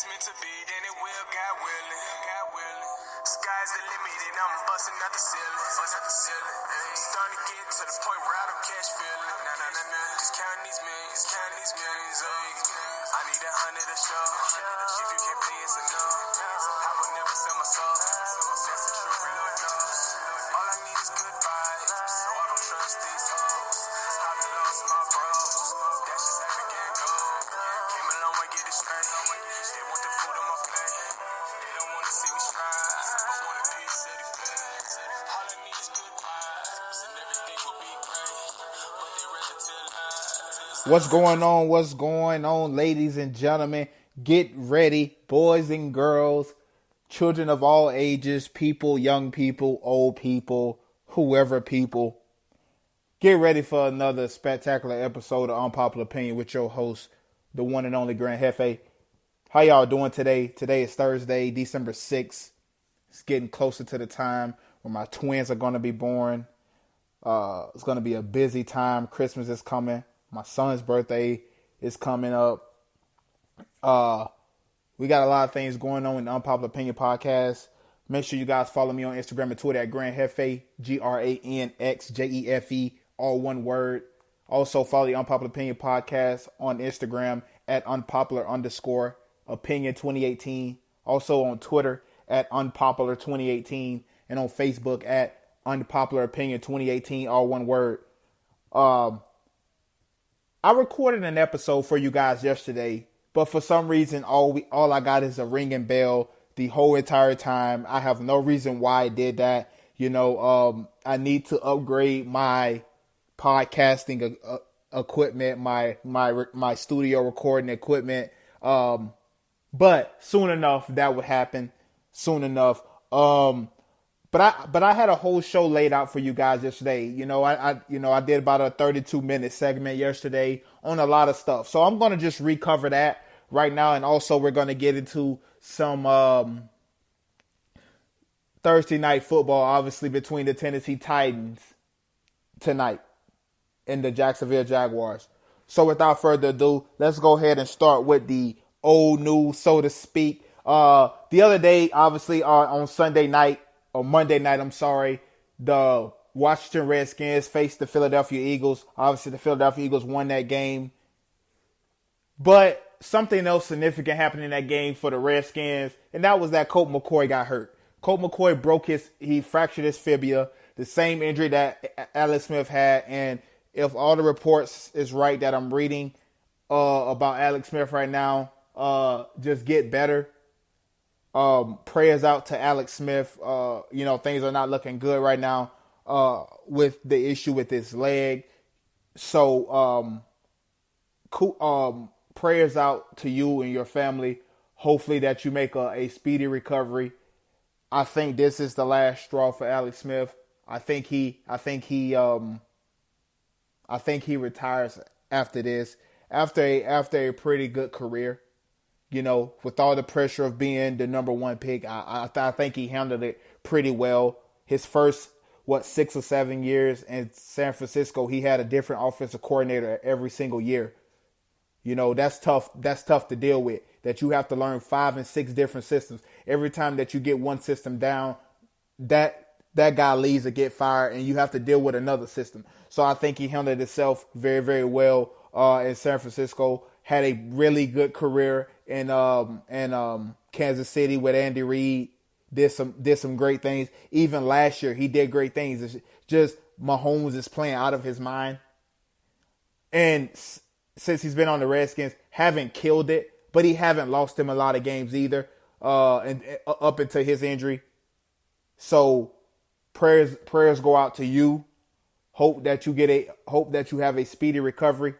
it's meant to be, then it will, God willing. God willing. Sky's the limit, and I'm busting out the ceiling. Starting to get to the point where I don't catch feeling. Just counting these millions, I need 100 a show. If you can't pay, it's enough. I would never sell my soul. That's the truth, Lord knows. All I need is good vibes, so I don't trust these hoes. I done lost my bros. That's just how it can go. Came a long way, get it straight. They want the food on my plate. They don't want to see me strive, but want a piece of the plate. All I need is good vibes, and everything will be great. But they rather tell lies. What's going on? What's going on, ladies and gentlemen? Get ready, boys and girls, children of all ages, people, young people, old people, whoever people. Get ready for another spectacular episode of Unpopular Opinion with your host, the one and only GRANxJEFE. How y'all doing today? Today is Thursday, December 6th. It's getting closer to the time where my twins are going to be born. It's going to be a busy time. Christmas is coming. My son's birthday is coming up. We got a lot of things going on in the Unpopular Opinion podcast. Make sure you guys follow me on Instagram and Twitter at GRANxJEFE, GRANxJEFE, all one word. Also follow the Unpopular Opinion podcast on Instagram at unpopular_opinion 2018. Also on Twitter at unpopular 2018 and on Facebook at unpopular opinion 2018, all one word. I recorded an episode for you guys yesterday, but for some reason, all I got is a ringing bell the whole entire time. I have no reason why I did that. I need to upgrade my podcasting equipment, my studio recording equipment. But soon enough, that would happen. Soon enough. But I had a whole show laid out for you guys yesterday. I did about a 32-minute segment yesterday on a lot of stuff. So I'm going to just recover that right now. And also we're going to get into some Thursday night football, obviously, between the Tennessee Titans tonight and the Jacksonville Jaguars. So without further ado, let's go ahead and start with the old news, so to speak. The other day, obviously, on Monday night, the Washington Redskins faced the Philadelphia Eagles. Obviously, the Philadelphia Eagles won that game. But something else significant happened in that game for the Redskins, and that was that Colt McCoy got hurt. Colt McCoy he fractured his fibula, the same injury that Alex Smith had. And if all the reports is right that I'm reading about Alex Smith right now, just get better. Prayers out to Alex Smith. Things are not looking good right now with the issue with his leg. So prayers out to you and your family. Hopefully that you make a speedy recovery. I think this is the last straw for Alex Smith. I think he retires after this. After a pretty good career. With all the pressure of being the number one pick, I think he handled it pretty well. His first, 6 or 7 years in San Francisco, he had a different offensive coordinator every single year. That's tough. That's tough to deal with, that you have to learn 5 and 6 different systems. Every time that you get one system down, that guy leaves to get fired, and you have to deal with another system. So I think he handled himself very, very well in San Francisco. Had a really good career in Kansas City with Andy Reid. Did some great things. Even last year, he did great things. It's just Mahomes is playing out of his mind. And since he's been on the Redskins, haven't killed it, but he haven't lost him a lot of games either. And up until his injury. So prayers go out to you. Hope that you have a speedy recovery.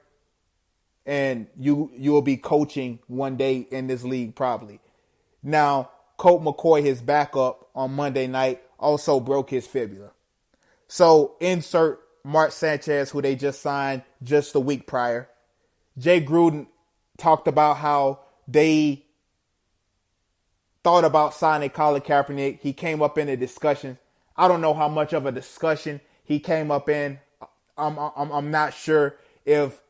And you will be coaching one day in this league probably. Now, Colt McCoy, his backup on Monday night, also broke his fibula. So insert Mark Sanchez, who they just signed just a week prior. Jay Gruden talked about how they thought about signing Colin Kaepernick. He came up in a discussion. I don't know how much of a discussion he came up in. I'm not sure if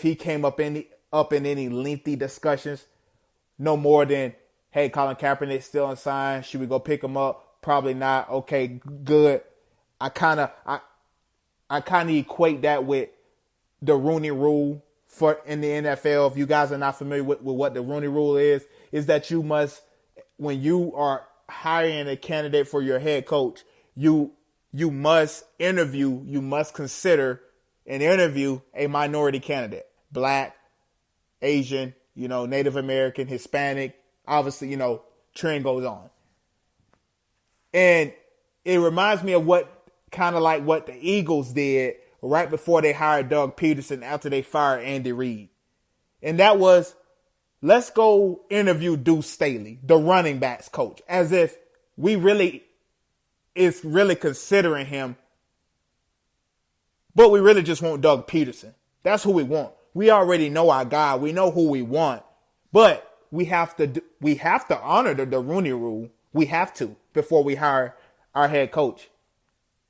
he came up in any lengthy discussions. no more than, hey, Colin Kaepernick's still unsigned. Should we go pick him up? Probably not. Okay, good. I kind of equate that with the Rooney Rule for in the NFL. If you guys are not familiar with what the Rooney Rule is that you must, when you are hiring a candidate for your head coach, you must consider and interview a minority candidate. Black, Asian, Native American, Hispanic, obviously, trend goes on. And it reminds me of what the Eagles did right before they hired Doug Peterson after they fired Andy Reid. And that was, let's go interview Deuce Staley, the running backs coach, as if is really considering him. But we really just want Doug Peterson. That's who we want. We already know our guy. We know who we want. But we have to honor the Rooney Rule. We have to before we hire our head coach.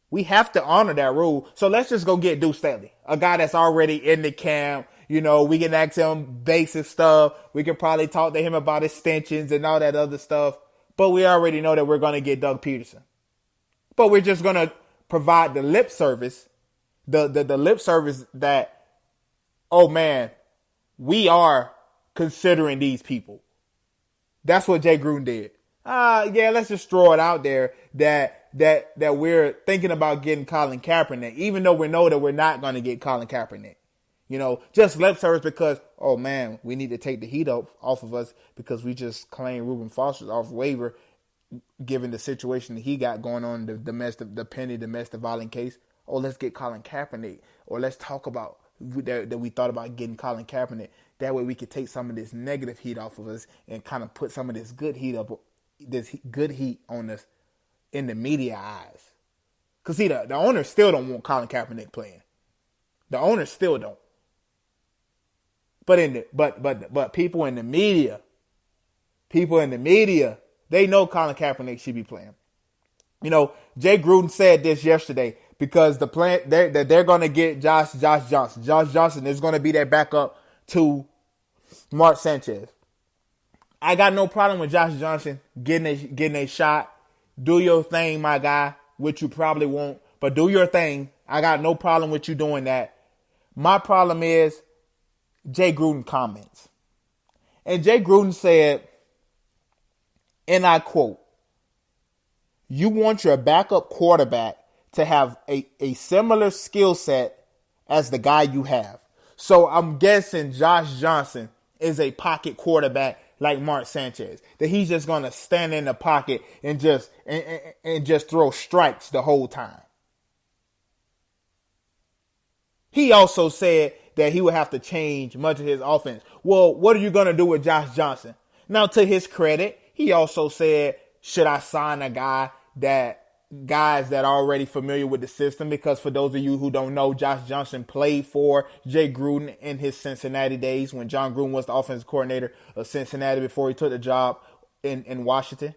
We have to honor that rule. So let's just go get Deuce Staley, a guy that's already in the camp. We can ask him basic stuff. We can probably talk to him about extensions and all that other stuff. But we already know that we're going to get Doug Peterson. But we're just going to provide the lip service, the lip service that, oh man, we are considering these people. That's what Jay Gruden did. Let's just throw it out there that we're thinking about getting Colin Kaepernick, even though we know that we're not going to get Colin Kaepernick. Just lip service because, oh man, we need to take the heat off of us because we just claimed Reuben Foster off waiver, given the situation that he got going on, the pending domestic violence case. Oh, let's get Colin Kaepernick, or let's talk about that we thought about getting Colin Kaepernick. That way we could take some of this negative heat off of us and kind of put some of this good heat on us in the media eyes. Because see, the owners still don't want Colin Kaepernick playing. The owners still don't. But people in the media, they know Colin Kaepernick should be playing. Jay Gruden said this yesterday because the plan that they're going to get Josh Johnson. Josh Johnson is going to be their backup to Mark Sanchez. I got no problem with Josh Johnson getting a shot. Do your thing, my guy, which you probably won't, but do your thing. I got no problem with you doing that. My problem is Jay Gruden comments. And Jay Gruden said, and I quote, "You want your backup quarterback to have a similar skill set as the guy you have." So I'm guessing Josh Johnson is a pocket quarterback like Mark Sanchez, that he's just going to stand in the pocket and just throw strikes the whole time. He also said that he would have to change much of his offense. Well, what are you going to do with Josh Johnson? Now, to his credit, he also said, should I sign a guys that are already familiar with the system? Because for those of you who don't know, Josh Johnson played for Jay Gruden in his Cincinnati days when John Gruden was the offensive coordinator of Cincinnati before he took the job in Washington.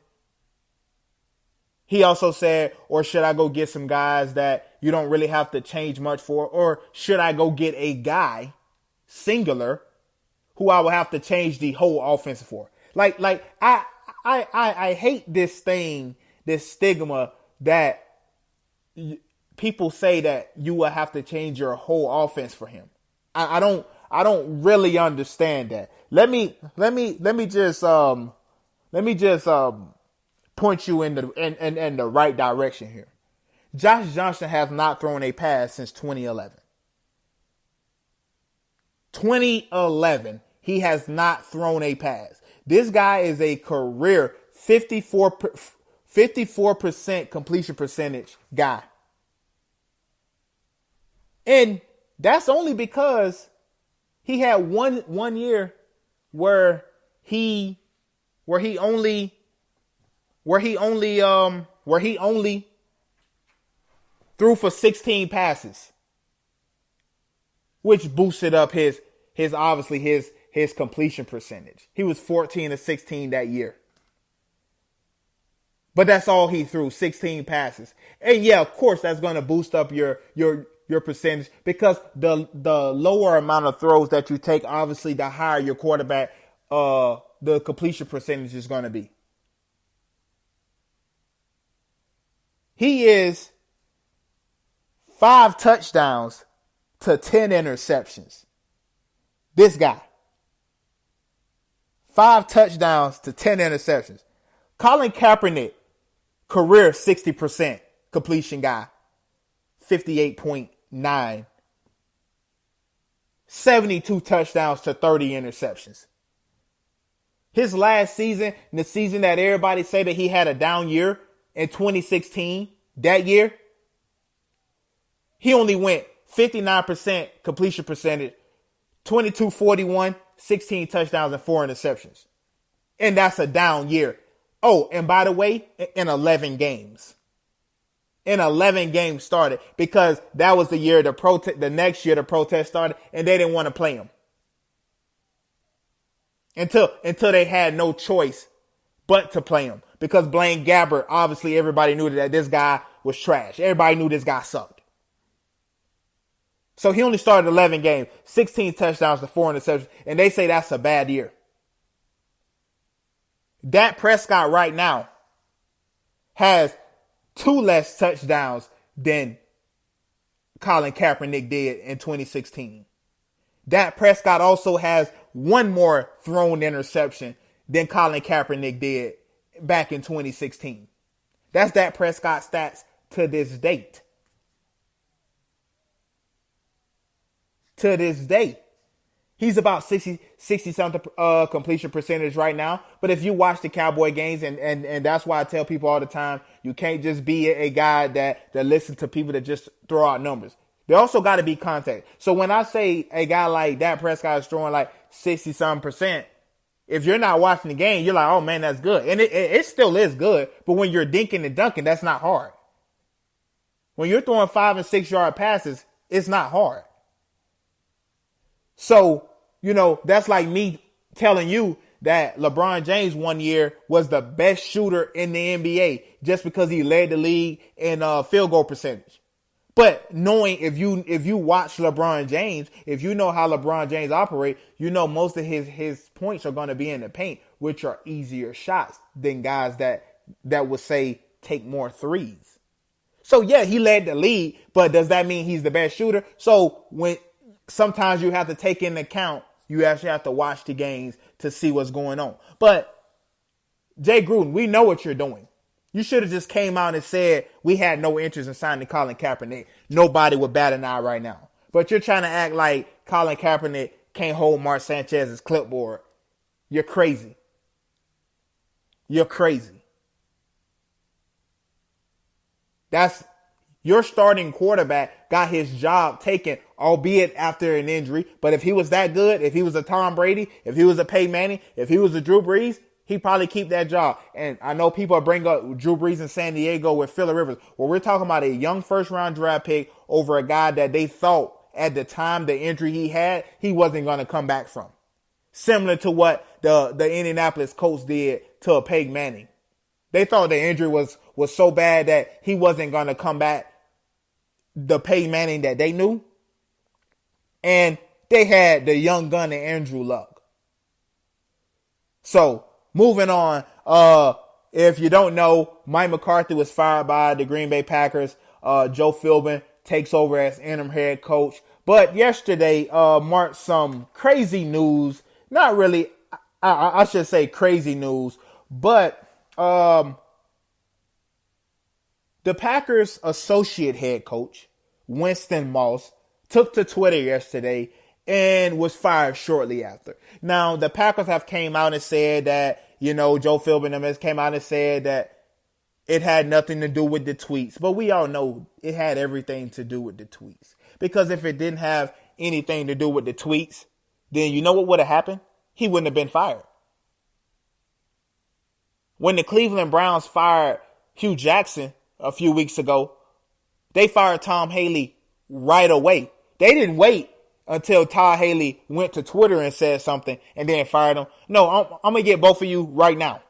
He also said, or should I go get some guys that you don't really have to change much for? Or should I go get a guy, singular, who I will have to change the whole offense for? I hate this thing, this stigma that people say that you will have to change your whole offense for him. I don't really understand that. Let me just point you in the right direction here. Josh Johnson has not thrown a pass since 2011. 2011, he has not thrown a pass. This guy is a career 54% completion percentage guy. And that's only because he had one year where he only threw for 16 passes, which boosted up his completion percentage. He was 14-16 that year. But that's all he threw, 16 passes. And yeah, of course, that's going to boost up your percentage because the lower amount of throws that you take, obviously, the higher your quarterback the completion percentage is going to be. He is 5 touchdowns to 10 interceptions. This guy. 5 touchdowns to 10 interceptions. Colin Kaepernick, career 60% completion guy. 58.9. 72 touchdowns to 30 interceptions. His last season, the season that everybody say that he had a down year in 2016, that year, he only went 59% completion percentage, 22-41, 16 touchdowns and 4 interceptions. And that's a down year. Oh, and by the way, in 11 games. In 11 games started, because that was the year the next year the protest started, and they didn't want to play him. Until they had no choice but to play him. Because Blaine Gabbert, obviously everybody knew that this guy was trash. Everybody knew this guy sucked. So he only started 11 games, 16 touchdowns to 4 interceptions, and they say that's a bad year. Dak Prescott right now has 2 less touchdowns than Colin Kaepernick did in 2016. Dak Prescott also has 1 more thrown interception than Colin Kaepernick did back in 2016. That's Dak Prescott stats to this date. To this day. He's about 60 something completion percentage right now. But if you watch the Cowboy games, and that's why I tell people all the time, you can't just be a guy that listens to people that just throw out numbers. They also got to be contact. So when I say a guy like Dak Prescott is throwing like 60 something percent, if you're not watching the game, you're like, oh man, that's good. And it still is good. But when you're dinking and dunking, that's not hard. When you're throwing 5 and 6 yard passes, it's not hard. So, that's like me telling you that LeBron James one year was the best shooter in the NBA just because he led the league in field goal percentage. But knowing if you watch LeBron James, if you know how LeBron James operates, most of his points are going to be in the paint, which are easier shots than guys that would say take more threes. So yeah, he led the league, but does that mean he's the best shooter? So sometimes you have to take into account, you actually have to watch the games to see what's going on. But Jay Gruden, we know what you're doing. You should have just came out and said we had no interest in signing Colin Kaepernick. Nobody would bat an eye right now. But you're trying to act like Colin Kaepernick can't hold Mark Sanchez's clipboard. You're crazy. You're crazy. That's your starting quarterback got his job taken, albeit after an injury. But if he was that good, if he was a Tom Brady, if he was a Peyton Manning, if he was a Drew Brees, he'd probably keep that job. And I know people bring up Drew Brees in San Diego with Phillip Rivers. Well, we're talking about a young first-round draft pick over a guy that they thought at the time the injury he had, he wasn't going to come back from. Similar to what the Indianapolis Colts did to a Peyton Manning. They thought the injury was so bad that he wasn't going to come back, the Peyton Manning that they knew. And they had the young gun and Andrew Luck. So, moving on, if you don't know, Mike McCarthy was fired by the Green Bay Packers. Joe Philbin takes over as interim head coach. But yesterday marked some crazy news. Not really, I should say crazy news. But the Packers associate head coach, Winston Moss, took to Twitter yesterday and was fired shortly after. Now, the Packers have came out and said that, Joe Philbin has came out and said that it had nothing to do with the tweets. But we all know it had everything to do with the tweets. Because if it didn't have anything to do with the tweets, then you know what would have happened? He wouldn't have been fired. When the Cleveland Browns fired Hugh Jackson a few weeks ago, they fired Tom Haley right away. They didn't wait until Todd Haley went to Twitter and said something and then fired him. No, I'm going to get both of you right now.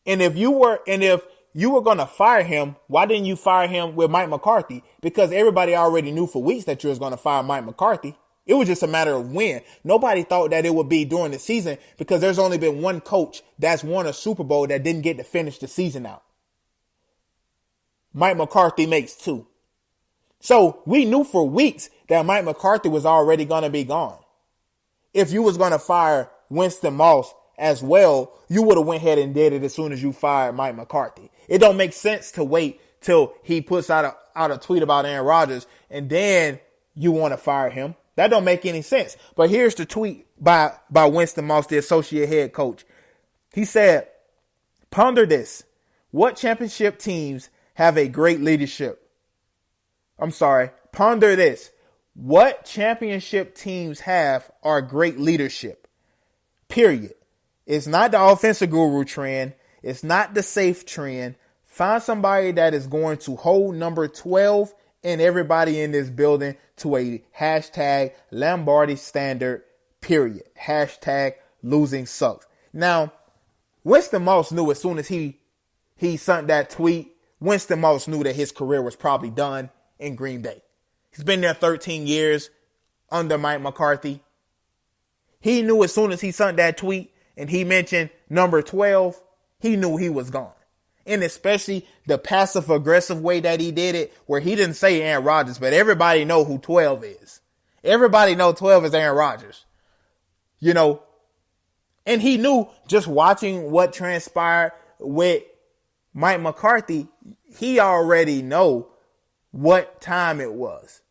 And if you were going to fire him, why didn't you fire him with Mike McCarthy? Because everybody already knew for weeks that you was going to fire Mike McCarthy. It was just a matter of when. Nobody thought that it would be during the season because there's only been one coach that's won a Super Bowl that didn't get to finish the season out. Mike McCarthy makes 2. So we knew for weeks that Mike McCarthy was already going to be gone. If you was going to fire Winston Moss as well, you would have went ahead and did it as soon as you fired Mike McCarthy. It don't make sense to wait till he puts out a tweet about Aaron Rodgers and then you want to fire him. That don't make any sense. But here's the tweet by Winston Moss, the associate head coach. He said, ponder this. What championship teams have a great leadership? Ponder this. What championship teams have are great leadership? Period. It's not the offensive guru trend. It's not the safe trend. Find somebody that is going to hold number 12 and everybody in this building to a hashtag Lombardi standard, period. Hashtag losing sucks. Now, Winston Moss knew as soon as he sent that tweet, Winston Moss knew that his career was probably done in Green Bay. He's been there 13 years under Mike McCarthy. He knew as soon as he sent that tweet and he mentioned number 12, he knew he was gone. And especially the passive aggressive way that he did it, where he didn't say Aaron Rodgers, but everybody know who 12 is. Everybody know 12 is Aaron Rodgers. You know, and he knew just watching what transpired with Mike McCarthy, he already know what time it was.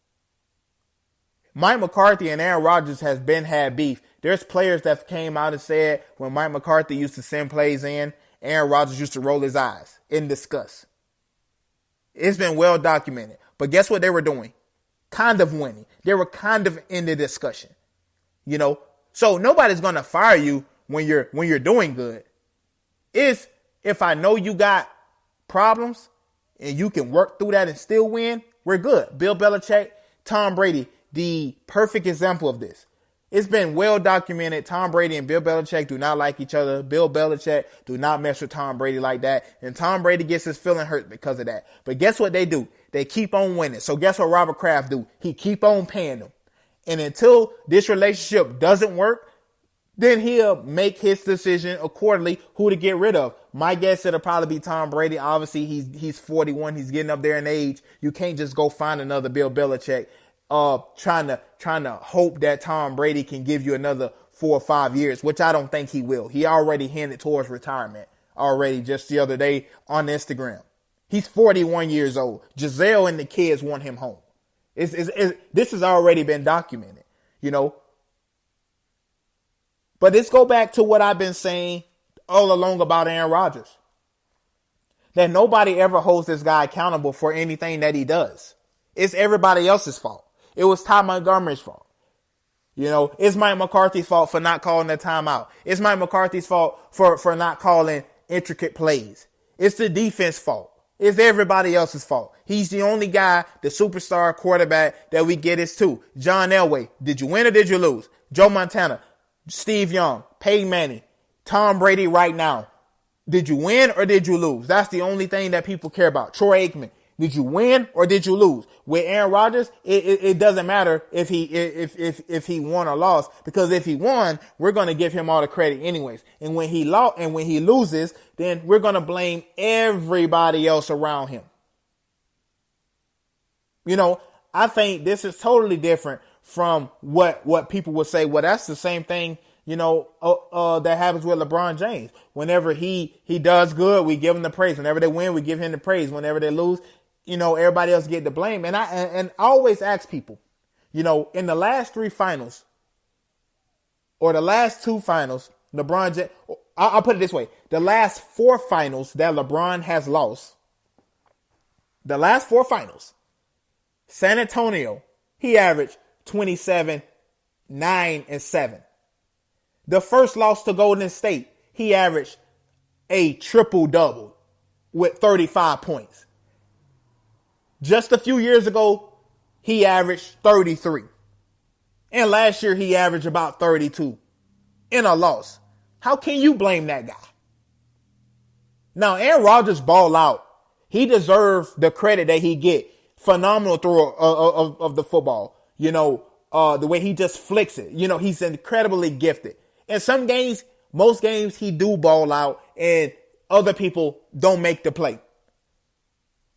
Mike McCarthy and Aaron Rodgers has had beef. There's players that came out and said when Mike McCarthy used to send plays in, Aaron Rodgers used to roll his eyes in disgust. It's been well documented. But guess what they were doing? Kind of winning. They were kind of in the discussion. You know? So nobody's going to fire you when you're doing good. It's if I know you got problems and you can work through that and still win, we're good. Bill Belichick, Tom Brady, the perfect example of this. It's been well documented. Tom Brady and Bill Belichick do not like each other. Bill Belichick do not mess with Tom Brady like that. And Tom Brady gets his feeling hurt because of that. But guess what they do? They keep on winning. So guess what Robert Kraft do? He keep on paying them. And until this relationship doesn't work, then he'll make his decision accordingly who to get rid of. My guess it'll probably be Tom Brady. Obviously, he's 41. He's getting up there in age. You can't just go find another Bill Belichick. Trying to hope that Tom Brady can give you another 4 or 5 years, which I don't think he will. He already hinted towards retirement already just the other day on Instagram. He's 41 years old. Giselle and the kids want him home. This has already been documented, you know. But let's go back to what I've been saying all along about Aaron Rodgers. That nobody ever holds this guy accountable for anything that he does. It's everybody else's fault. It was Ty Montgomery's fault. You know, it's Mike McCarthy's fault for not calling the timeout. It's Mike McCarthy's fault for not calling intricate plays. It's the defense fault. It's everybody else's fault. He's the only guy, the superstar quarterback that we get is to. John Elway, did you win or did you lose? Joe Montana, Steve Young, Peyton Manning, Tom Brady right now. Did you win or did you lose? That's the only thing that people care about. Troy Aikman. Did you win or did you lose? With Aaron Rodgers, it doesn't matter if he won or lost, because if he won, we're going to give him all the credit anyways. And when he loses, then we're going to blame everybody else around him. You know, I think this is totally different from what people would say. Well, that's the same thing, you know, that happens with LeBron James. Whenever he does good, we give him the praise. Whenever they win, we give him the praise. Whenever they lose, you know, everybody else get the blame. And I always ask people, you know, in the last 3 finals or the last 2 finals, LeBron James, I'll put it this way. The last 4 finals that LeBron has lost, the last 4 finals, San Antonio, he averaged 27, 9, and 7. The first loss to Golden State, he averaged a triple-double with 35 points. Just a few years ago, he averaged 33. And last year, he averaged about 32 in a loss. How can you blame that guy? Now, Aaron Rodgers balled out. He deserves the credit that he get. Phenomenal thrower of the football. You know, the way he just flicks it. You know, he's incredibly gifted. In some games, most games, he do ball out and other people don't make the play.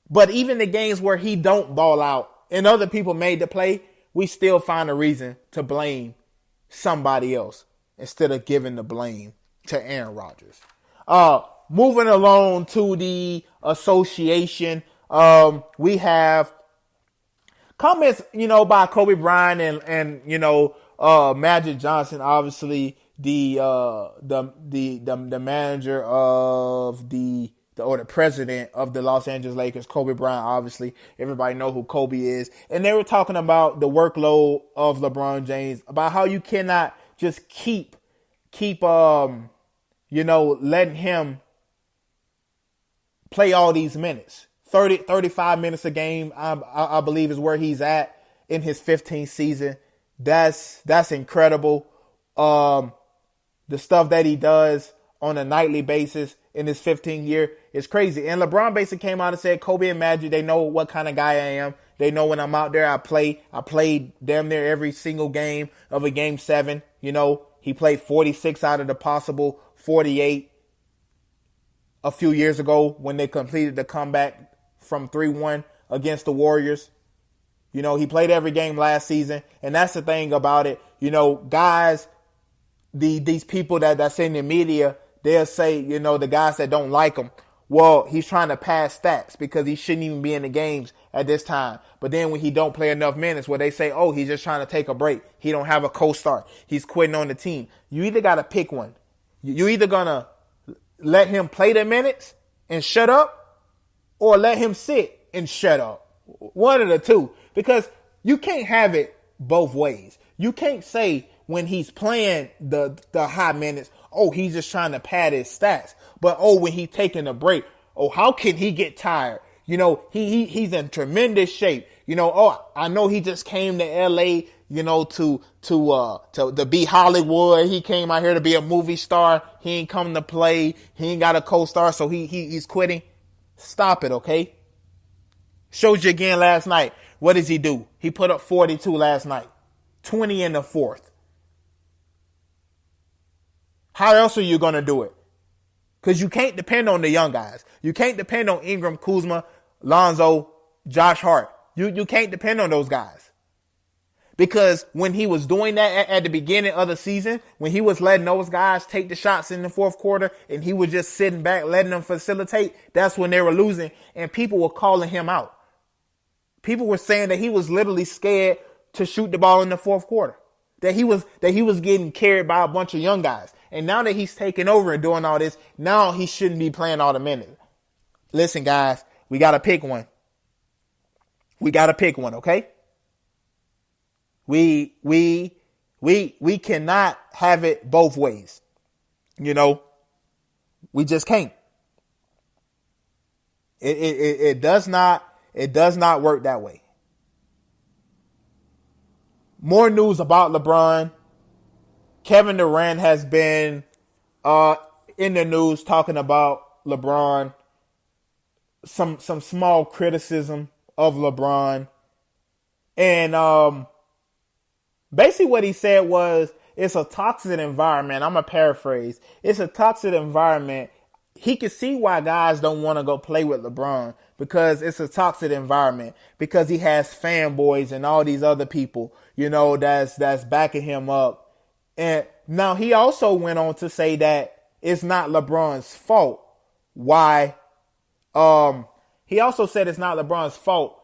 But even the games where he don't ball out and other people made the play, we still find a reason to blame somebody else instead of giving the blame to Aaron Rodgers. Moving along to the association, we have comments, by Kobe Bryant and Magic Johnson, obviously the manager of the president of the Los Angeles Lakers, Kobe Bryant. Obviously, everybody know who Kobe is, and they were talking about the workload of LeBron James, about how you cannot just keep letting him play all these minutes. 35 minutes a game, I believe, is where he's at in his 15th season. That's incredible. The stuff that he does on a nightly basis in his 15th year is crazy. And LeBron basically came out and said, Kobe and Magic, they know what kind of guy I am. They know when I'm out there, I played damn near every single game of a Game 7. He played 46 out of the possible 48 a few years ago when they completed the comeback from 3-1 against the Warriors. He played every game last season. And that's the thing about it. Guys, these people that's in the media, they'll say, the guys that don't like him, well, he's trying to pass stats because he shouldn't even be in the games at this time. But then when he don't play enough minutes, they say, oh, he's just trying to take a break. He don't have a co-star. He's quitting on the team. You either got to pick one. You either going to let him play the minutes and shut up, or let him sit and shut up. One of the two. Because you can't have it both ways. You can't say when he's playing the high minutes, oh, he's just trying to pad his stats. But, when he's taking a break, how can he get tired? He's in tremendous shape. I know he just came to L.A., to be Hollywood. He came out here to be a movie star. He ain't come to play. He ain't got a co-star, so he's quitting. Stop it, okay? Showed you again last night. What does he do? He put up 42 last night. 20 in the fourth. How else are you going to do it? Because you can't depend on the young guys. You can't depend on Ingram, Kuzma, Lonzo, Josh Hart. You can't depend on those guys. Because when he was doing that at the beginning of the season, when he was letting those guys take the shots in the fourth quarter and he was just sitting back, letting them facilitate, that's when they were losing. And people were calling him out. People were saying that he was literally scared to shoot the ball in the fourth quarter. That he was getting carried by a bunch of young guys. And now that he's taking over and doing all this, now he shouldn't be playing all the minutes. Listen, guys, we got to pick one. We got to pick one, okay? We cannot have it both ways. We just can't. It does not work that way. More news about LeBron. Kevin Durant has been in the news talking about LeBron. Some small criticism of LeBron. And basically what he said was, it's a toxic environment. I'm going to paraphrase. It's a toxic environment. He can see why guys don't want to go play with LeBron, because it's a toxic environment, because he has fanboys and all these other people, that's backing him up. And now he also went on to say that it's not LeBron's fault why, he also said it's not LeBron's fault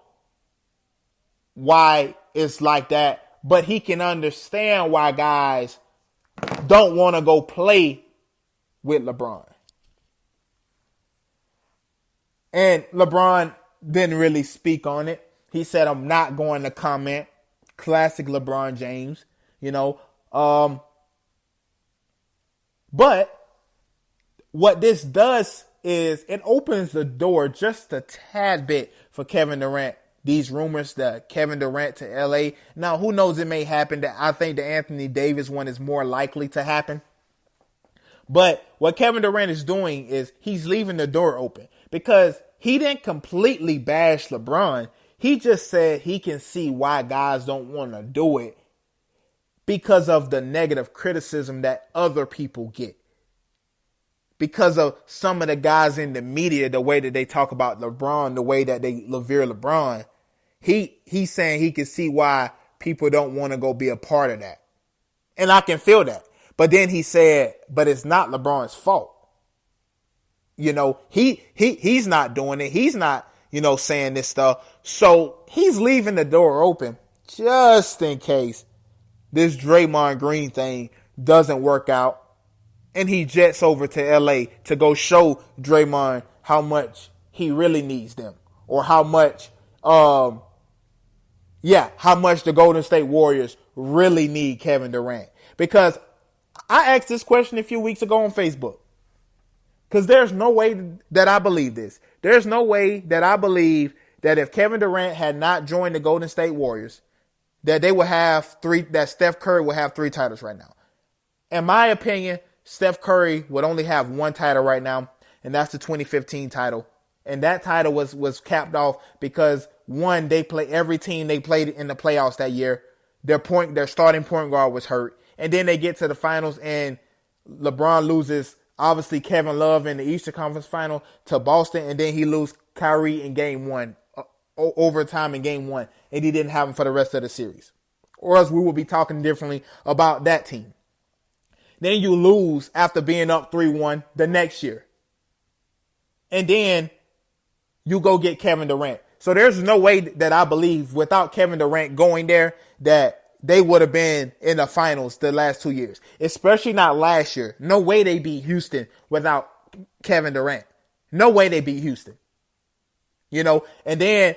why it's like that, but he can understand why guys don't want to go play with LeBron. And LeBron didn't really speak on it. He said, I'm not going to comment. Classic LeBron James, But what this does is it opens the door just a tad bit for Kevin Durant. These rumors that Kevin Durant to LA. Now, who knows, it may happen. That I think the Anthony Davis one is more likely to happen. But what Kevin Durant is doing is he's leaving the door open, because he didn't completely bash LeBron. He just said he can see why guys don't want to do it because of the negative criticism that other people get. Because of some of the guys in the media, the way that they talk about LeBron, the way that they revere LeBron, he's saying he can see why people don't want to go be a part of that. And I can feel that. But then he said, but it's not LeBron's fault. You know, he's not doing it. He's not, saying this stuff. So he's leaving the door open just in case this Draymond Green thing doesn't work out. And he jets over to LA to go show Draymond how much he really needs them. Or how much the Golden State Warriors really need Kevin Durant. Because I asked this question a few weeks ago on Facebook. Because there's no way that I believe this. There's no way that I believe that if Kevin Durant had not joined the Golden State Warriors, that Steph Curry would have 3 titles right now. In my opinion, Steph Curry would only have 1 title right now, and that's the 2015 title. And that title was capped off because, one, every team they played in the playoffs that year, their starting point guard was hurt. And then they get to the finals and LeBron loses, obviously, Kevin Love in the Eastern Conference Final to Boston, and then he loses Kyrie in Game 1, overtime in Game 1, and he didn't have him for the rest of the series. Or else we will be talking differently about that team. Then you lose after being up 3-1 the next year. And then you go get Kevin Durant. So there's no way that I believe without Kevin Durant going there that they would have been in the finals the last 2 years. Especially not last year. No way they beat Houston without Kevin Durant. No way they beat Houston. And then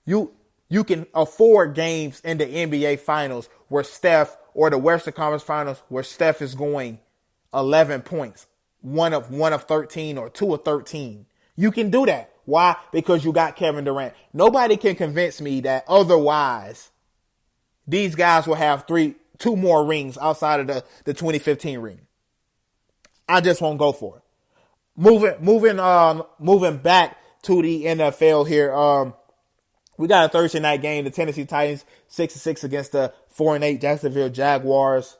you can afford games in the NBA Finals where Steph, or the Western Conference Finals where Steph is going 11 points, one of 13 or 2 of 13. You can do that. Why? Because you got Kevin Durant. Nobody can convince me that otherwise these guys will have 2 more rings outside of the 2015 ring. I just won't go for it. Moving back to the NFL here. We got a Thursday night game. The Tennessee Titans 6-6 against the 4-8 Jacksonville Jaguars.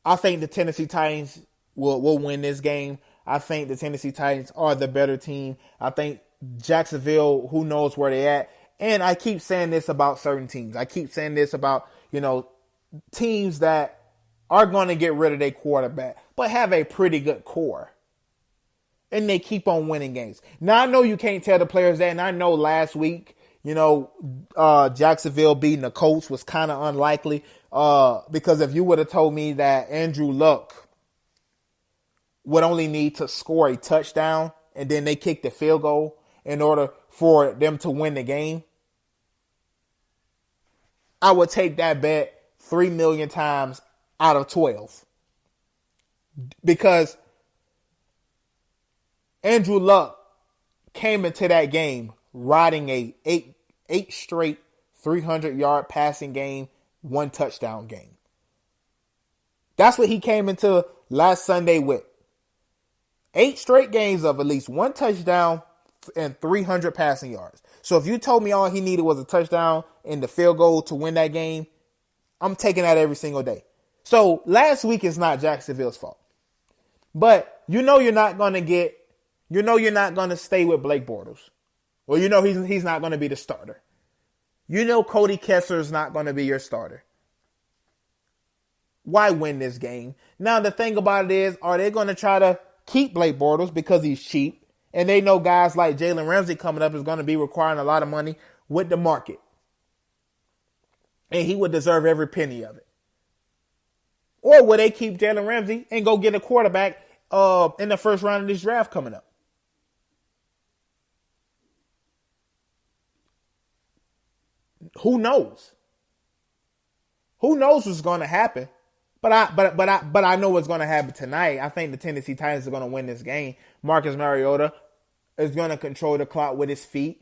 I think the Tennessee Titans will win this game. I think the Tennessee Titans are the better team. I think Jacksonville, who knows where they at. And I keep saying this about certain teams. I keep saying this about, teams that are going to get rid of their quarterback, but have a pretty good core. And they keep on winning games. Now, I know you can't tell the players that, and I know last week, Jacksonville beating the Colts was kind of unlikely. Because if you would have told me that Andrew Luck would only need to score a touchdown and then they kick the field goal in order for them to win the game, I would take that bet 3 million times out of 12. Because Andrew Luck came into that game riding a eight straight 300-yard passing game, 1 touchdown game. That's what he came into last Sunday with. 8 straight games of at least 1 touchdown and 300 passing yards. So if you told me all he needed was a touchdown and the field goal to win that game, I'm taking that every single day. So last week is not Jacksonville's fault. But you're not going to stay with Blake Bortles. Well, he's not going to be the starter. Cody Kessler is not going to be your starter. Why win this game? Now, the thing about it is, are they going to try to keep Blake Bortles because he's cheap? And they know guys like Jalen Ramsey coming up is going to be requiring a lot of money with the market. And he would deserve every penny of it. Or will they keep Jalen Ramsey and go get a quarterback in the first round of this draft coming up? Who knows? Who knows what's going to happen? But I know what's going to happen tonight. I think the Tennessee Titans are going to win this game. Marcus Mariota is going to control the clock with his feet.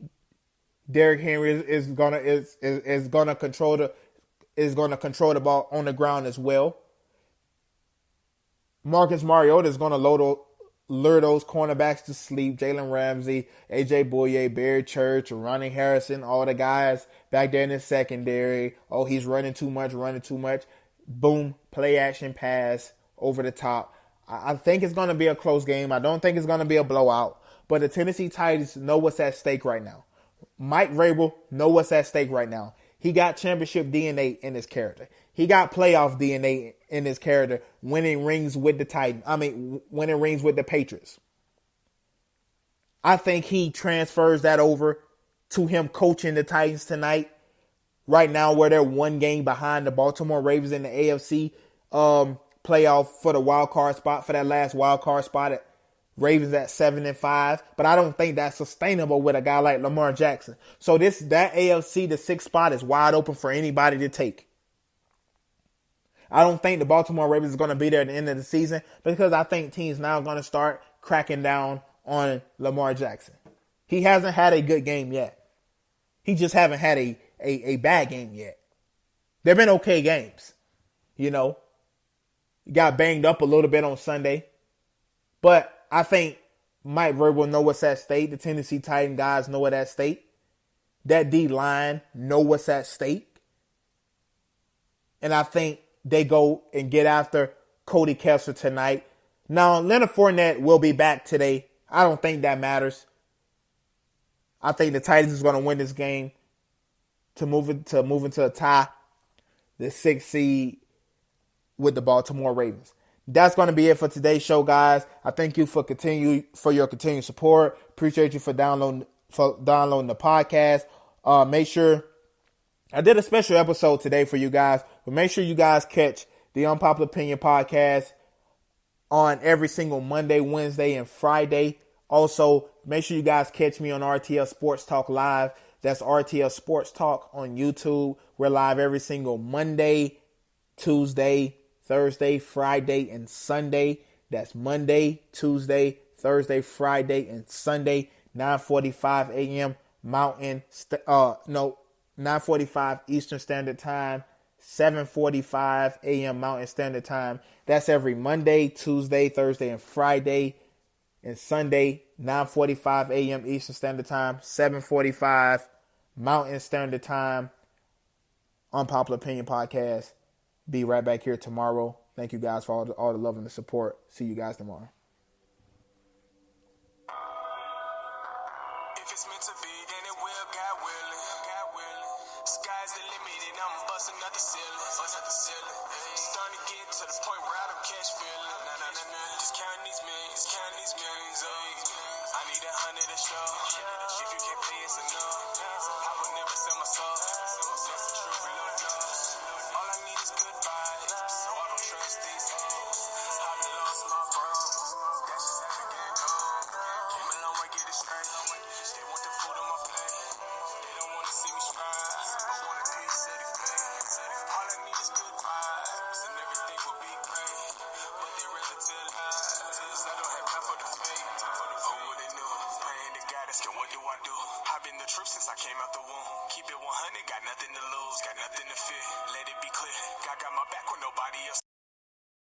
Derrick Henry is going to control the ball on the ground as well. Marcus Mariota is going to lure those cornerbacks to sleep. Jalen Ramsey, AJ Bouye, Barry Church, Ronnie Harrison, all the guys back there in the secondary. Oh, he's running too much. boom, play action pass over the top. I think it's going to be a close game. I don't think it's going to be a blowout. But the Tennessee Titans know what's at stake right now. Mike Vrabel know what's at stake right now. He got championship DNA in his character. He got playoff DNA in his character, winning rings with the Titans. Winning rings with the Patriots. I think he transfers that over to him coaching the Titans tonight. Right now, where they're one game behind the Baltimore Ravens in the AFC playoff for the wild card spot, for that last wild card spot. Ravens at 7-5, but I don't think that's sustainable with a guy like Lamar Jackson. So that AFC, the 6th spot, is wide open for anybody to take. I don't think the Baltimore Ravens is going to be there at the end of the season, because I think teams now are going to start cracking down on Lamar Jackson. He hasn't had a good game yet. He just haven't had a bad game yet. There have been okay games. He got banged up a little bit on Sunday. But I think Mike Vrabel know what's at stake. The Tennessee Titans guys know what's at stake. That D-line know what's at stake. And I think they go and get after Cody Kessler tonight. Now, Leonard Fournette will be back today. I don't think that matters. I think the Titans is going to win this game to move into a tie, the 6th seed with the Baltimore Ravens. That's going to be it for today's show, guys. I thank you for your continued support. Appreciate you for downloading the podcast. Make sure I did a special episode today for you guys, but make sure you guys catch the Unpopular Opinion podcast on every single Monday, Wednesday, and Friday. Also, make sure you guys catch me on RTL Sports Talk Live. That's RTL Sports Talk on YouTube. We're live every single Monday, Tuesday, Thursday, Friday, and Sunday. That's Monday, Tuesday, Thursday, Friday, and Sunday. 9:45 a.m. 9:45 Eastern Standard Time. 7:45 a.m. Mountain Standard Time. That's every Monday, Tuesday, Thursday, and Friday. And Sunday, 9:45 a.m. Eastern Standard Time. 7:45 Mountain Standard Time. Unpopular Opinion Podcast. Be right back here tomorrow. Thank you guys for all the love and the support. See you guys tomorrow. If it's meant to be, then it will, God willing. Sky's the limit and I'm busting out the ceiling. Starting to get to the point where I don't catch feeling. Just counting these millions. I need 100 to show. If you can't pay, it's enough. I would never sell my soul. That's the truth, we don't know. All I need is good vibes, so I don't trust these hoes. I done lost my bros. That's just how the game goes. Came a long way, get it straight. They want the food on my plate. They don't want to see me strive, but want a piece of the plate. All I need is good vibes, and everything will be great. But they rather tell lies. I don't have time for the fake. Oh, what they knew. Praying to God, asking what do I do? I've been the truth since I came out the womb. Keep it 100, got nothing to lose, got nothing to fear. Let it be clear, God got my back when nobody else.